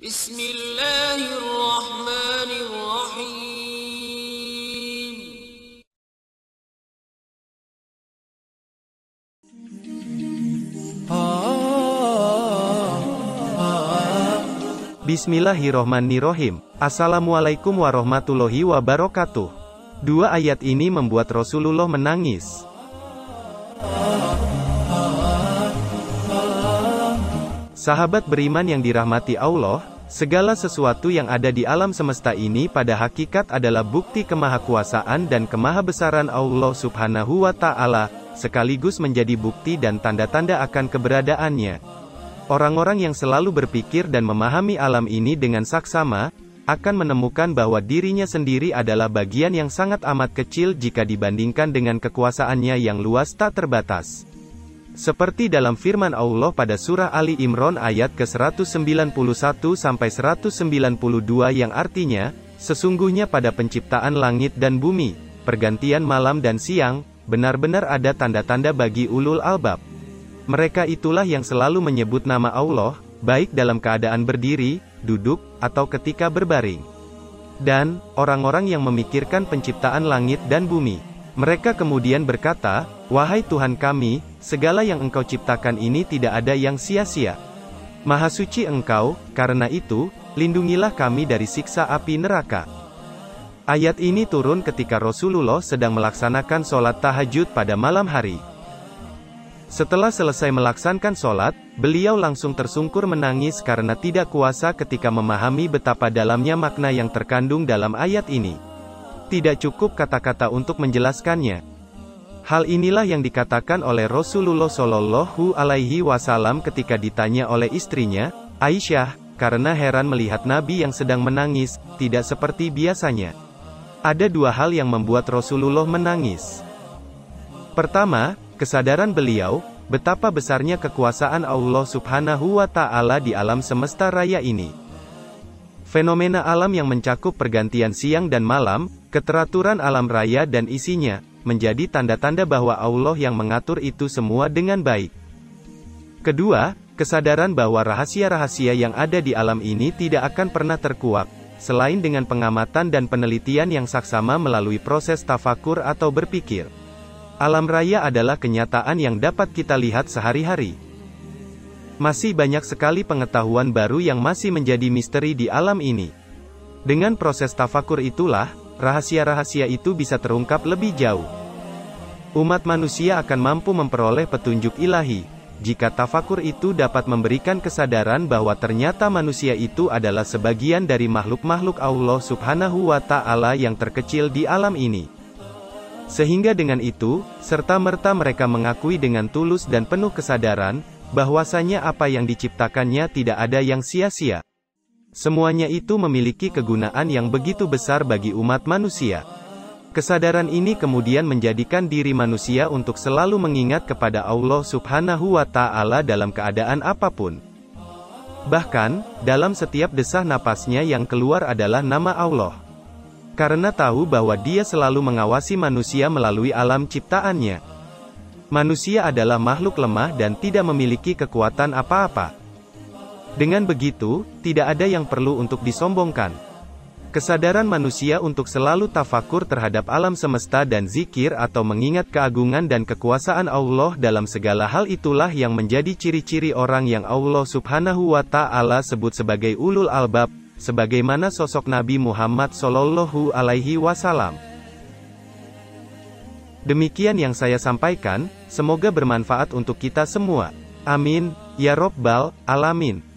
Bismillahirrahmanirrahim. Bismillahirrohmanirrohim. Assalamualaikum warahmatullahi wabarakatuh. Dua ayat ini membuat Rasulullah menangis. Sahabat beriman yang dirahmati Allah, segala sesuatu yang ada di alam semesta ini pada hakikat adalah bukti kemahakuasaan dan kemahabesaran Allah Subhanahu wa Ta'ala, sekaligus menjadi bukti dan tanda-tanda akan keberadaannya. Orang-orang yang selalu berpikir dan memahami alam ini dengan saksama, akan menemukan bahwa dirinya sendiri adalah bagian yang sangat amat kecil jika dibandingkan dengan kekuasaannya yang luas tak terbatas. Seperti dalam firman Allah pada surah Ali Imran ayat ke-191-192 yang artinya, sesungguhnya pada penciptaan langit dan bumi, pergantian malam dan siang, benar-benar ada tanda-tanda bagi ulul albab. Mereka itulah yang selalu menyebut nama Allah, baik dalam keadaan berdiri, duduk, atau ketika berbaring. Dan, orang-orang yang memikirkan penciptaan langit dan bumi. Mereka kemudian berkata, "Wahai Tuhan kami, segala yang Engkau ciptakan ini tidak ada yang sia-sia. Maha suci Engkau, karena itu, lindungilah kami dari siksa api neraka." Ayat ini turun ketika Rasulullah sedang melaksanakan sholat tahajud pada malam hari. Setelah selesai melaksanakan sholat, beliau langsung tersungkur menangis karena tidak kuasa ketika memahami betapa dalamnya makna yang terkandung dalam ayat ini. Tidak cukup kata-kata untuk menjelaskannya. Hal inilah yang dikatakan oleh Rasulullah Shallallahu Alaihi Wasallam ketika ditanya oleh istrinya, Aisyah, karena heran melihat Nabi yang sedang menangis, tidak seperti biasanya. Ada dua hal yang membuat Rasulullah menangis. Pertama, kesadaran beliau, betapa besarnya kekuasaan Allah Subhanahu wa Ta'ala di alam semesta raya ini. Fenomena alam yang mencakup pergantian siang dan malam, keteraturan alam raya dan isinya, menjadi tanda-tanda bahwa Allah yang mengatur itu semua dengan baik. Kedua, kesadaran bahwa rahasia-rahasia yang ada di alam ini tidak akan pernah terkuak, selain dengan pengamatan dan penelitian yang saksama melalui proses tafakur atau berpikir. Alam raya adalah kenyataan yang dapat kita lihat sehari-hari. Masih banyak sekali pengetahuan baru yang masih menjadi misteri di alam ini. Dengan proses tafakur itulah, rahasia-rahasia itu bisa terungkap lebih jauh. Umat manusia akan mampu memperoleh petunjuk ilahi, jika tafakur itu dapat memberikan kesadaran bahwa ternyata manusia itu adalah sebagian dari makhluk-makhluk Allah Subhanahu wa Ta'ala yang terkecil di alam ini. Sehingga dengan itu, serta-merta mereka mengakui dengan tulus dan penuh kesadaran, bahwasanya apa yang diciptakannya tidak ada yang sia-sia. Semuanya itu memiliki kegunaan yang begitu besar bagi umat manusia. Kesadaran ini kemudian menjadikan diri manusia untuk selalu mengingat kepada Allah Subhanahu wa Ta'ala dalam keadaan apapun. Bahkan, dalam setiap desah napasnya yang keluar adalah nama Allah. Karena tahu bahwa Dia selalu mengawasi manusia melalui alam ciptaannya. Manusia adalah makhluk lemah dan tidak memiliki kekuatan apa-apa. Dengan begitu, tidak ada yang perlu untuk disombongkan. Kesadaran manusia untuk selalu tafakur terhadap alam semesta dan zikir atau mengingat keagungan dan kekuasaan Allah dalam segala hal itulah yang menjadi ciri-ciri orang yang Allah Subhanahu wa Ta'ala sebut sebagai ulul albab, sebagaimana sosok Nabi Muhammad Shallallahu Alaihi Wasallam. Demikian yang saya sampaikan, semoga bermanfaat untuk kita semua. Amin, ya Rabbal Alamin.